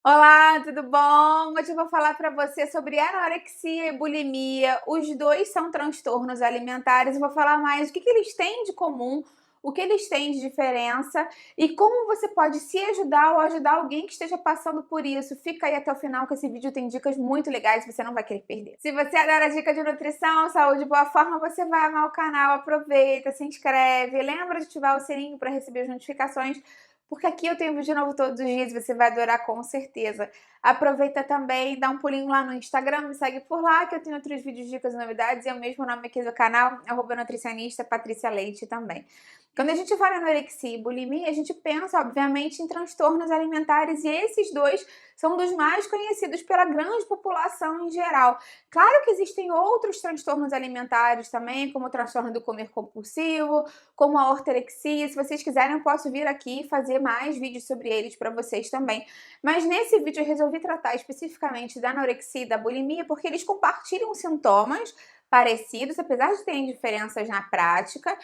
Olá, tudo bom? Hoje eu vou falar para você sobre anorexia e bulimia. Os dois são transtornos alimentares. Eu vou falar mais o que eles têm de comum, o que eles têm de diferença e como você pode se ajudar ou ajudar alguém que esteja passando por isso. Fica aí até o final que esse vídeo tem dicas muito legais e você não vai querer perder. Se você adora dica de nutrição, saúde e boa forma, você vai amar o canal. Aproveita, se inscreve, lembra de ativar o sininho para receber as notificações, porque aqui eu tenho vídeo novo todos os dias e você vai adorar com certeza. Aproveita também, dá um pulinho lá no Instagram, me segue por lá que eu tenho outros vídeos, dicas e novidades. É o mesmo nome aqui do canal, @nutricionista Patrícia Leite também. Quando a gente fala em anorexia e bulimia, a gente pensa, obviamente, em transtornos alimentares e esses dois são dos mais conhecidos pela grande população em geral. Claro que existem outros transtornos alimentares também, como o transtorno do comer compulsivo, como a ortorexia. Se vocês quiserem, eu posso vir aqui e fazer mais vídeos sobre eles para vocês também. Mas nesse vídeo eu resolvi tratar especificamente da anorexia e da bulimia porque eles compartilham sintomas parecidos, apesar de terem diferenças na prática.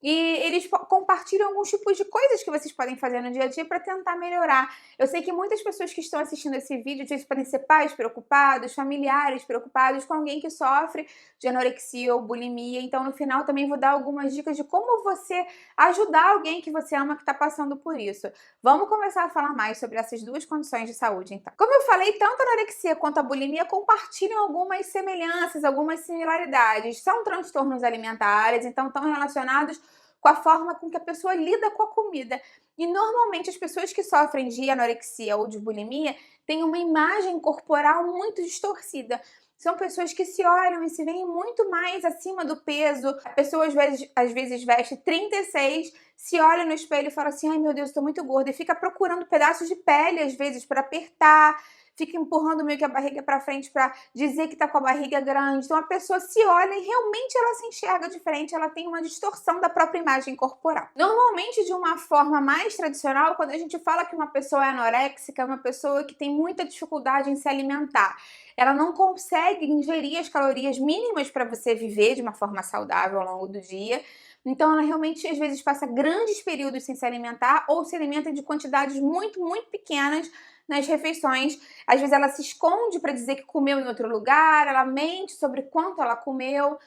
E eles compartilham alguns tipos de coisas que vocês podem fazer no dia a dia para tentar melhorar. Eu sei que muitas pessoas que estão assistindo esse vídeo, às vezes, podem ser pais preocupados, familiares preocupados com alguém que sofre de anorexia ou bulimia. Então, no final, também vou dar algumas dicas de como você ajudar alguém que você ama que está passando por isso. Vamos começar a falar mais sobre essas duas condições de saúde, então. Como eu falei, tanto a anorexia quanto a bulimia compartilham algumas semelhanças, algumas similaridades. São transtornos alimentares, então estão relacionados com a forma com que a pessoa lida com a comida. E normalmente as pessoas que sofrem de anorexia ou de bulimia têm uma imagem corporal muito distorcida. São pessoas que se olham e se veem muito mais acima do peso. A pessoa às vezes veste 36, se olha no espelho e fala assim: ai meu Deus, estou muito gorda, e fica procurando pedaços de pele às vezes para apertar, fica empurrando meio que a barriga para frente para dizer que tá com a barriga grande. Então a pessoa se olha e realmente ela se enxerga diferente, ela tem uma distorção da própria imagem corporal. Normalmente, de uma forma mais tradicional, quando a gente fala que uma pessoa é anoréxica, é uma pessoa que tem muita dificuldade em se alimentar. Ela não consegue ingerir as calorias mínimas para você viver de uma forma saudável ao longo do dia. Então ela realmente às vezes passa grandes períodos sem se alimentar ou se alimenta de quantidades muito, muito pequenas nas refeições. Às vezes ela se esconde para dizer que comeu em outro lugar, ela mente sobre quanto ela comeu.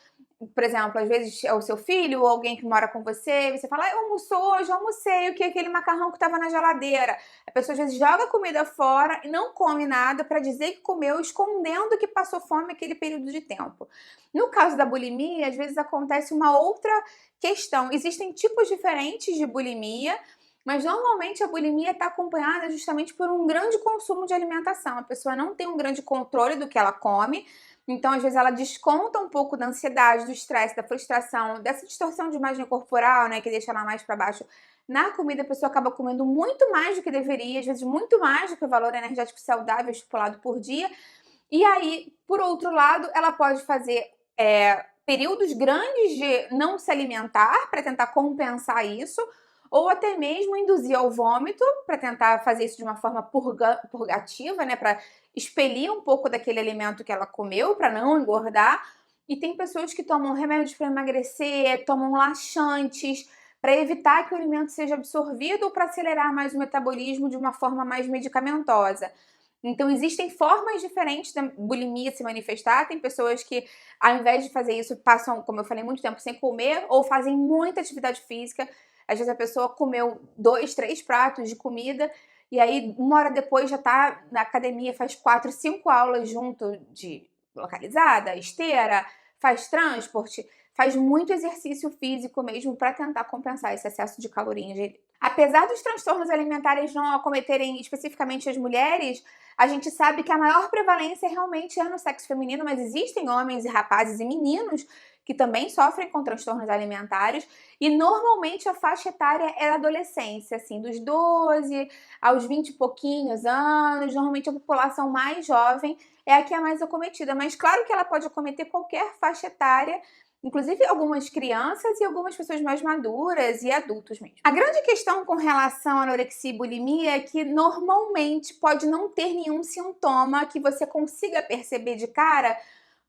Por exemplo, às vezes é o seu filho ou alguém que mora com você, você fala: eu almoçou hoje, eu almocei, o que? Aquele macarrão que estava na geladeira. A pessoa às vezes joga a comida fora e não come nada para dizer que comeu, escondendo que passou fome aquele período de tempo. No caso da bulimia, às vezes acontece uma outra questão. Existem tipos diferentes de bulimia, mas normalmente a bulimia está acompanhada justamente por um grande consumo de alimentação. A pessoa não tem um grande controle do que ela come, então às vezes ela desconta um pouco da ansiedade, do estresse, da frustração, dessa distorção de imagem corporal, né, que deixa ela mais para baixo. Na comida a pessoa acaba comendo muito mais do que deveria, às vezes muito mais do que o valor energético saudável estipulado por dia. E aí, por outro lado, ela pode fazer períodos grandes de não se alimentar para tentar compensar isso, ou até mesmo induzir ao vômito para tentar fazer isso de uma forma purgativa, né, para expelir um pouco daquele alimento que ela comeu, para não engordar. E tem pessoas que tomam remédios para emagrecer, tomam laxantes para evitar que o alimento seja absorvido ou para acelerar mais o metabolismo de uma forma mais medicamentosa. Então, existem formas diferentes da bulimia se manifestar. Tem pessoas que, ao invés de fazer isso, passam, como eu falei, muito tempo sem comer ou fazem muita atividade física. Às vezes a pessoa comeu 2, 3 pratos de comida e aí uma hora depois já tá na academia, faz 4, 5 aulas junto de localizada, esteira, faz transporte, faz muito exercício físico mesmo para tentar compensar esse excesso de caloria ingerido. Apesar dos transtornos alimentares não acometerem especificamente as mulheres, a gente sabe que a maior prevalência realmente é no sexo feminino, mas existem homens e rapazes e meninos que também sofrem com transtornos alimentares, e normalmente a faixa etária é a adolescência, assim, dos 12 aos 20 e pouquinhos anos. Normalmente a população mais jovem é a que é mais acometida, mas claro que ela pode acometer qualquer faixa etária, inclusive algumas crianças e algumas pessoas mais maduras e adultos mesmo. A grande questão com relação à anorexia e bulimia é que normalmente pode não ter nenhum sintoma que você consiga perceber de cara,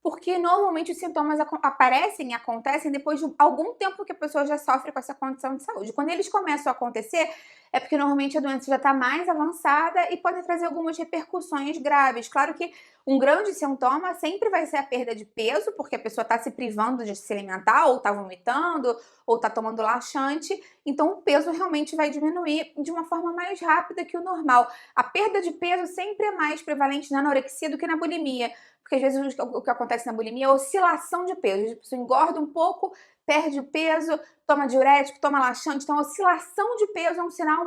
porque normalmente os sintomas aparecem e acontecem depois de algum tempo que a pessoa já sofre com essa condição de saúde. Quando eles começam a acontecer, é porque normalmente a doença já está mais avançada e pode trazer algumas repercussões graves. Claro que um grande sintoma sempre vai ser a perda de peso, porque a pessoa está se privando de se alimentar, ou está vomitando, ou está tomando laxante, então o peso realmente vai diminuir de uma forma mais rápida que o normal. A perda de peso sempre é mais prevalente na anorexia do que na bulimia, porque às vezes o que acontece na bulimia é oscilação de peso. A pessoa engorda um pouco, perde o peso, toma diurético, toma laxante. Então, a oscilação de peso é um sinal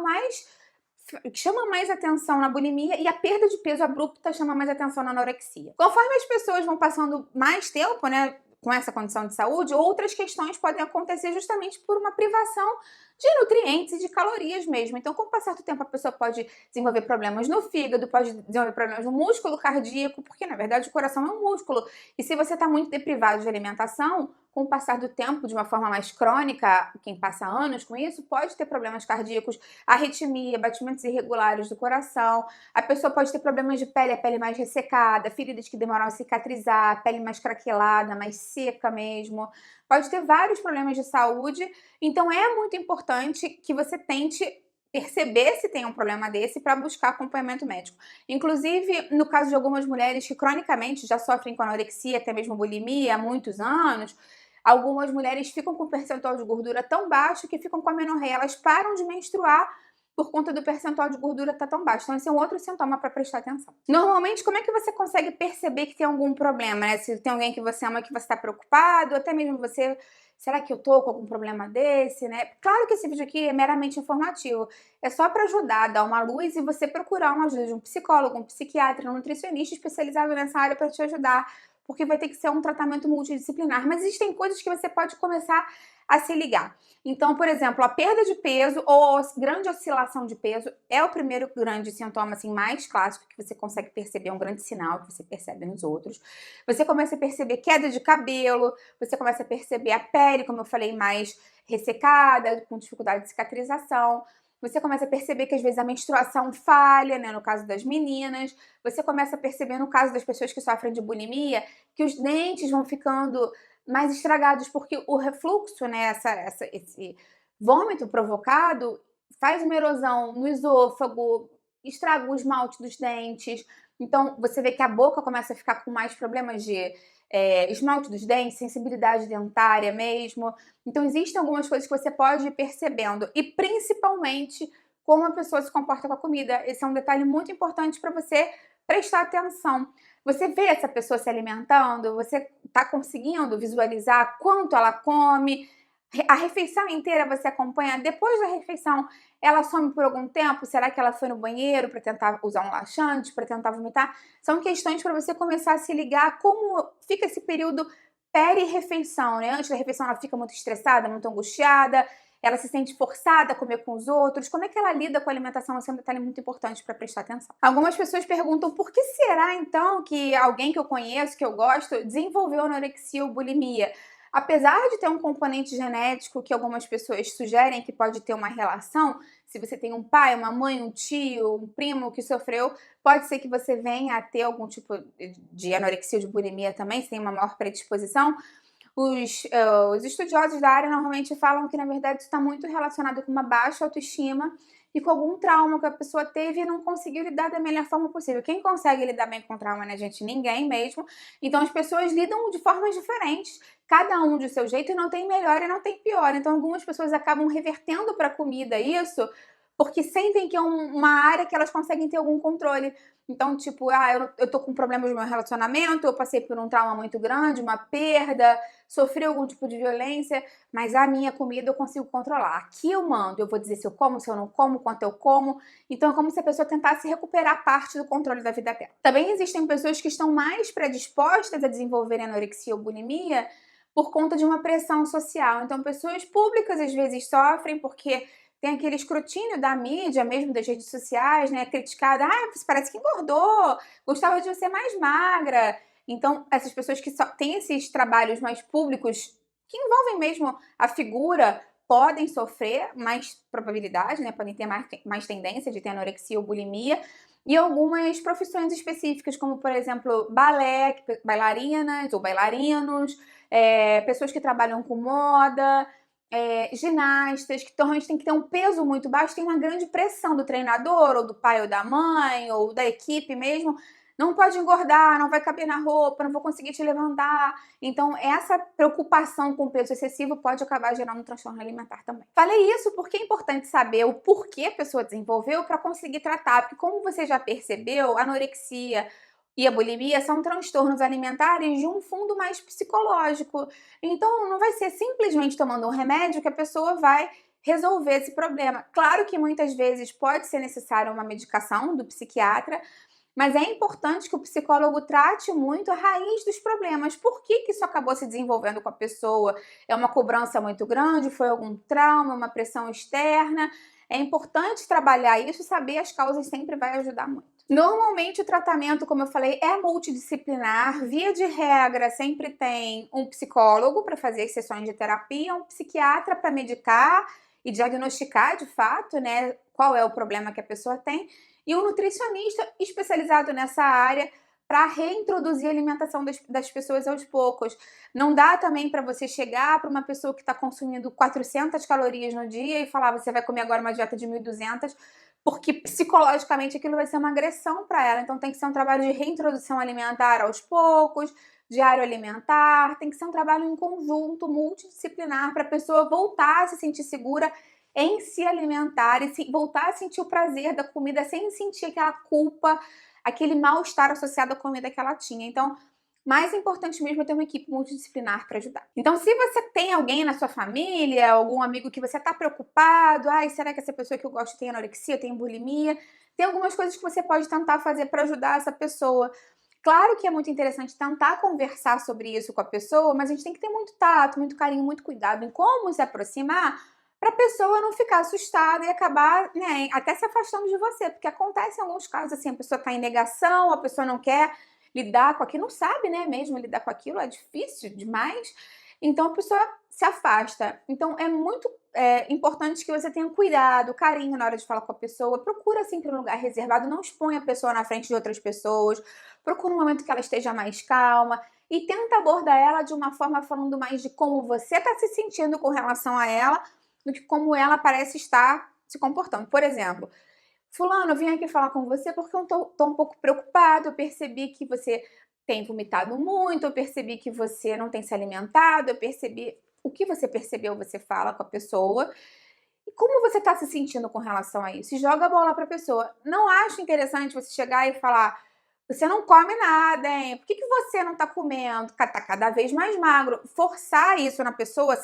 que chama mais atenção na bulimia, e a perda de peso abrupta chama mais atenção na anorexia. Conforme as pessoas vão passando mais tempo, né, com essa condição de saúde, outras questões podem acontecer justamente por uma privação de nutrientes e de calorias mesmo. Então, com o passar do tempo, a pessoa pode desenvolver problemas no fígado, pode desenvolver problemas no músculo cardíaco, porque na verdade o coração é um músculo. E se você está muito deprivado de alimentação, com o passar do tempo, de uma forma mais crônica, quem passa anos com isso, pode ter problemas cardíacos, arritmia, batimentos irregulares do coração. A pessoa pode ter problemas de pele, a pele mais ressecada, feridas que demoram a cicatrizar, pele mais craquelada, mais seca mesmo. Pode ter vários problemas de saúde. Então é muito importante que você tente perceber se tem um problema desse para buscar acompanhamento médico. Inclusive, no caso de algumas mulheres que cronicamente já sofrem com anorexia, até mesmo bulimia há muitos anos, algumas mulheres ficam com percentual de gordura tão baixo que ficam com amenorreia, elas param de menstruar por conta do percentual de gordura estar tão baixo. Então, esse é um outro sintoma para prestar atenção. Normalmente, como é que você consegue perceber que tem algum problema, né? Se tem alguém que você ama que você está preocupado, até mesmo você, será que eu tô com algum problema desse, né? Claro que esse vídeo aqui é meramente informativo. É só para ajudar, dar uma luz e você procurar uma ajuda de um psicólogo, um psiquiatra, um nutricionista especializado nessa área para te ajudar, porque vai ter que ser um tratamento multidisciplinar. Mas existem coisas que você pode começar a se ligar. Então, por exemplo, a perda de peso ou a grande oscilação de peso é o primeiro grande sintoma assim, mais clássico que você consegue perceber, é um grande sinal que você percebe nos outros. Você começa a perceber queda de cabelo, você começa a perceber a pele, como eu falei, mais ressecada, com dificuldade de cicatrização. Você começa a perceber que às vezes a menstruação falha, né, no caso das meninas. Você começa a perceber no caso das pessoas que sofrem de bulimia, que os dentes vão ficando mais estragados, porque o refluxo, né, esse vômito provocado, faz uma erosão no esôfago, estraga o esmalte dos dentes. Então, você vê que a boca começa a ficar com mais problemas de esmalte dos dentes, sensibilidade dentária mesmo. Então, existem algumas coisas que você pode ir percebendo. E, principalmente, como a pessoa se comporta com a comida. Esse é um detalhe muito importante para você prestar atenção. Você vê essa pessoa se alimentando, você está conseguindo visualizar quanto ela come, a refeição inteira você acompanha, depois da refeição ela some por algum tempo, será que ela foi no banheiro para tentar usar um laxante, para tentar vomitar? São questões para você começar a se ligar como fica esse período peri-refeição, né? Antes da refeição ela fica muito estressada, muito angustiada, ela se sente forçada a comer com os outros. Como é que ela lida com a alimentação? Esse é um detalhe muito importante para prestar atenção. Algumas pessoas perguntam por que será então que alguém que eu conheço, que eu gosto, desenvolveu anorexia ou bulimia? Apesar de ter um componente genético que algumas pessoas sugerem que pode ter uma relação, se você tem um pai, uma mãe, um tio, um primo que sofreu, pode ser que você venha a ter algum tipo de anorexia ou de bulimia também, se tem uma maior predisposição. Os estudiosos da área normalmente falam que, na verdade, isso está muito relacionado com uma baixa autoestima e com algum trauma que a pessoa teve e não conseguiu lidar da melhor forma possível. Quem consegue lidar bem com trauma, né, gente? Ninguém mesmo. Então, as pessoas lidam de formas diferentes, cada um de seu jeito, e não tem melhor e não tem pior. Então, algumas pessoas acabam revertendo para a comida isso, porque sentem que é uma área que elas conseguem ter algum controle. Então, tipo, eu tô com problemas no meu relacionamento, eu passei por um trauma muito grande, uma perda, sofri algum tipo de violência, mas a minha comida eu consigo controlar. Aqui eu mando, eu vou dizer se eu como, se eu não como, quanto eu como. Então, é como se a pessoa tentasse recuperar parte do controle da vida dela. Também existem pessoas que estão mais predispostas a desenvolver anorexia ou bulimia por conta de uma pressão social. Então, pessoas públicas às vezes sofrem porque tem aquele escrutínio da mídia, mesmo das redes sociais, né? Criticada, você parece que engordou, gostava de você mais magra. Então, essas pessoas que só têm esses trabalhos mais públicos, que envolvem mesmo a figura, podem sofrer mais probabilidade, né? Podem ter mais tendência de ter anorexia ou bulimia. e algumas profissões específicas, como por exemplo, balé, bailarinas ou bailarinos, pessoas que trabalham com moda, ginastas, que normalmente tem que ter um peso muito baixo, tem uma grande pressão do treinador, ou do pai ou da mãe, ou da equipe mesmo. Não pode engordar, não vai caber na roupa, não vou conseguir te levantar. Então, essa preocupação com o peso excessivo pode acabar gerando um transtorno alimentar também. Falei isso porque é importante saber o porquê a pessoa desenvolveu para conseguir tratar, porque como você já percebeu, a anorexia e a bulimia são transtornos alimentares de um fundo mais psicológico. Então, não vai ser simplesmente tomando um remédio que a pessoa vai resolver esse problema. Claro que muitas vezes pode ser necessária uma medicação do psiquiatra, mas é importante que o psicólogo trate muito a raiz dos problemas. Por que isso acabou se desenvolvendo com a pessoa? É uma cobrança muito grande? Foi algum trauma, uma pressão externa? É importante trabalhar isso, saber as causas sempre vai ajudar muito. Normalmente o tratamento, como eu falei, é multidisciplinar. Via de regra, sempre tem um psicólogo para fazer as sessões de terapia, um psiquiatra para medicar e diagnosticar de fato, né, qual é o problema que a pessoa tem, e um nutricionista especializado nessa área para reintroduzir a alimentação das pessoas aos poucos. Não dá também para você chegar para uma pessoa que está consumindo 400 calorias no dia e falar, você vai comer agora uma dieta de 1.200, porque psicologicamente aquilo vai ser uma agressão para ela. Então tem que ser um trabalho de reintrodução alimentar aos poucos, diário alimentar, tem que ser um trabalho em conjunto, multidisciplinar, para a pessoa voltar a se sentir segura em se alimentar e voltar a sentir o prazer da comida sem sentir aquela culpa, aquele mal-estar associado à comida que ela tinha. Então, mais importante mesmo é ter uma equipe multidisciplinar para ajudar. Então, se você tem alguém na sua família, algum amigo que você está preocupado, será que essa pessoa que eu gosto tem anorexia, tem bulimia? Tem algumas coisas que você pode tentar fazer para ajudar essa pessoa. Claro que é muito interessante tentar conversar sobre isso com a pessoa, mas a gente tem que ter muito tato, muito carinho, muito cuidado em como se aproximar para a pessoa não ficar assustada e acabar, né, até se afastando de você, porque acontece em alguns casos assim, a pessoa está em negação, a pessoa não quer lidar com aquilo, não sabe, né, mesmo lidar com aquilo, é difícil demais, então a pessoa se afasta. Então é muito importante que você tenha cuidado, carinho na hora de falar com a pessoa, procura sempre um lugar reservado, não exponha a pessoa na frente de outras pessoas, procura um momento que ela esteja mais calma e tenta abordar ela de uma forma falando mais de como você está se sentindo com relação a ela, do que como ela parece estar se comportando. Por exemplo, fulano, eu vim aqui falar com você porque eu tô um pouco preocupado, eu percebi que você tem vomitado muito, eu percebi que você não tem se alimentado, eu percebi... O que você percebeu, você fala com a pessoa. E como você tá se sentindo com relação a isso? E joga a bola pra pessoa. Não acho interessante você chegar e falar, você não come nada, hein? Por que você não tá comendo? Tá cada vez mais magro. Forçar isso na pessoa,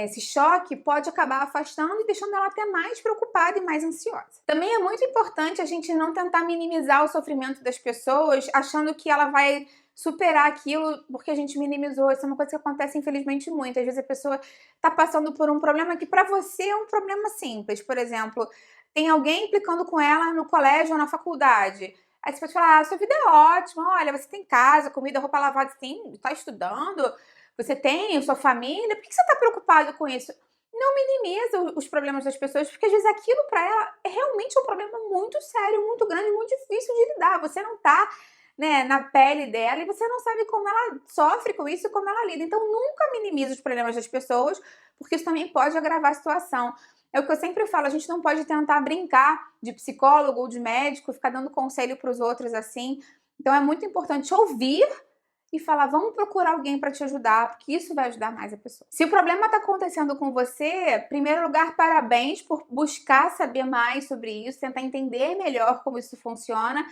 esse choque pode acabar afastando e deixando ela até mais preocupada e mais ansiosa. Também é muito importante a gente não tentar minimizar o sofrimento das pessoas, achando que ela vai superar aquilo porque a gente minimizou. Isso é uma coisa que acontece, infelizmente, muito. Às vezes a pessoa está passando por um problema que para você é um problema simples. Por exemplo, tem alguém implicando com ela no colégio ou na faculdade. Aí você pode falar, sua vida é ótima, olha, você tem casa, comida, roupa lavada, você está estudando, você tem sua família, por que você está preocupado com isso? Não minimiza os problemas das pessoas, porque às vezes aquilo para ela é realmente um problema muito sério, muito grande, muito difícil de lidar. Você não está, né, na pele dela e você não sabe como ela sofre com isso e como ela lida. Então nunca minimiza os problemas das pessoas, porque isso também pode agravar a situação. É o que eu sempre falo, a gente não pode tentar brincar de psicólogo ou de médico, ficar dando conselho para os outros assim. Então é muito importante ouvir e falar, vamos procurar alguém para te ajudar, porque isso vai ajudar mais a pessoa. Se o problema está acontecendo com você, em primeiro lugar, parabéns por buscar saber mais sobre isso, tentar entender melhor como isso funciona.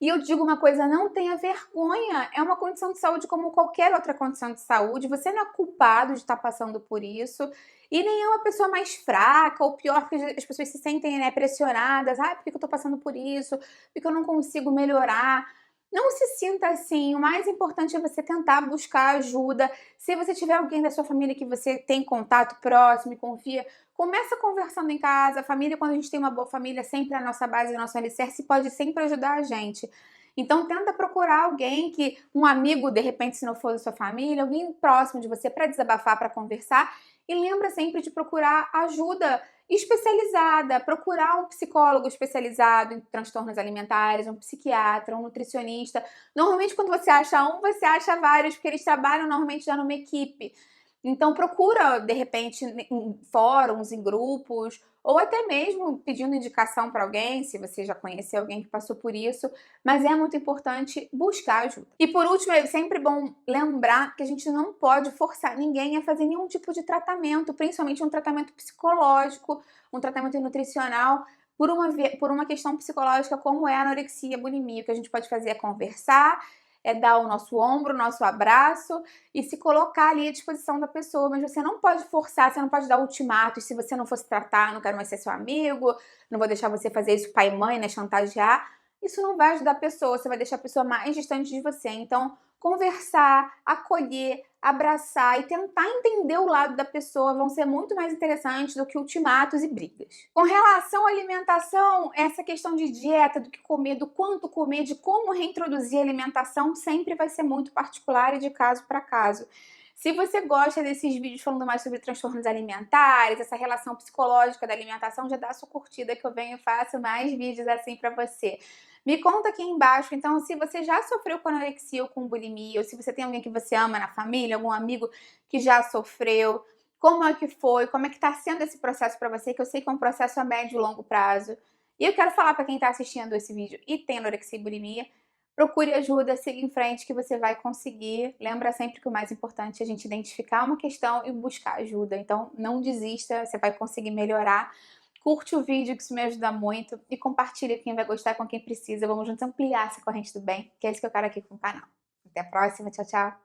E eu digo uma coisa, não tenha vergonha, é uma condição de saúde como qualquer outra condição de saúde, você não é culpado de estar passando por isso, e nem é uma pessoa mais fraca, ou pior, porque as pessoas se sentem, né, pressionadas, por que eu tô passando por isso, por que eu não consigo melhorar. Não se sinta assim, o mais importante é você tentar buscar ajuda. Se você tiver alguém da sua família que você tem contato próximo e confia, começa conversando em casa. A família, quando a gente tem uma boa família, sempre é a nossa base, a nosso alicerce, pode sempre ajudar a gente. Então tenta procurar alguém um amigo, de repente, se não for da sua família, alguém próximo de você para desabafar, para conversar. E lembra sempre de procurar ajuda especializada, procurar um psicólogo especializado em transtornos alimentares, um psiquiatra, um nutricionista. Normalmente, quando você acha um, você acha vários, porque eles trabalham normalmente já numa equipe. Então, procura, de repente, em fóruns, em grupos, ou até mesmo pedindo indicação para alguém, se você já conhece alguém que passou por isso, mas é muito importante buscar ajuda. E por último, é sempre bom lembrar que a gente não pode forçar ninguém a fazer nenhum tipo de tratamento, principalmente um tratamento psicológico, um tratamento nutricional, por uma questão psicológica como é a anorexia, a bulimia. O que a gente pode fazer é conversar, é dar o nosso ombro, o nosso abraço e se colocar ali à disposição da pessoa, mas você não pode forçar, você não pode dar ultimatos, se você não fosse tratar, não quero mais ser seu amigo, não vou deixar você fazer isso pai e mãe, né, chantagear. Isso não vai ajudar a pessoa, você vai deixar a pessoa mais distante de você. Então, conversar, acolher, abraçar e tentar entender o lado da pessoa vão ser muito mais interessantes do que ultimatos e brigas. Com relação à alimentação, essa questão de dieta, do que comer, do quanto comer, de como reintroduzir a alimentação, sempre vai ser muito particular e de caso para caso. Se você gosta desses vídeos falando mais sobre transtornos alimentares, essa relação psicológica da alimentação, já dá a sua curtida que eu venho e faço mais vídeos assim para você. Me conta aqui embaixo, então, se você já sofreu com anorexia ou com bulimia, ou se você tem alguém que você ama na família, algum amigo que já sofreu, como é que foi, como é que tá sendo esse processo para você, que eu sei que é um processo a médio e longo prazo. E eu quero falar para quem tá assistindo esse vídeo e tem anorexia e bulimia, procure ajuda, siga em frente que você vai conseguir. Lembra sempre que o mais importante é a gente identificar uma questão e buscar ajuda. Então, não desista, você vai conseguir melhorar. Curte o vídeo, que isso me ajuda muito. E compartilha com quem vai gostar, com quem precisa. Vamos juntos ampliar essa corrente do bem, que é isso que eu quero aqui com o canal. Até a próxima. Tchau, tchau.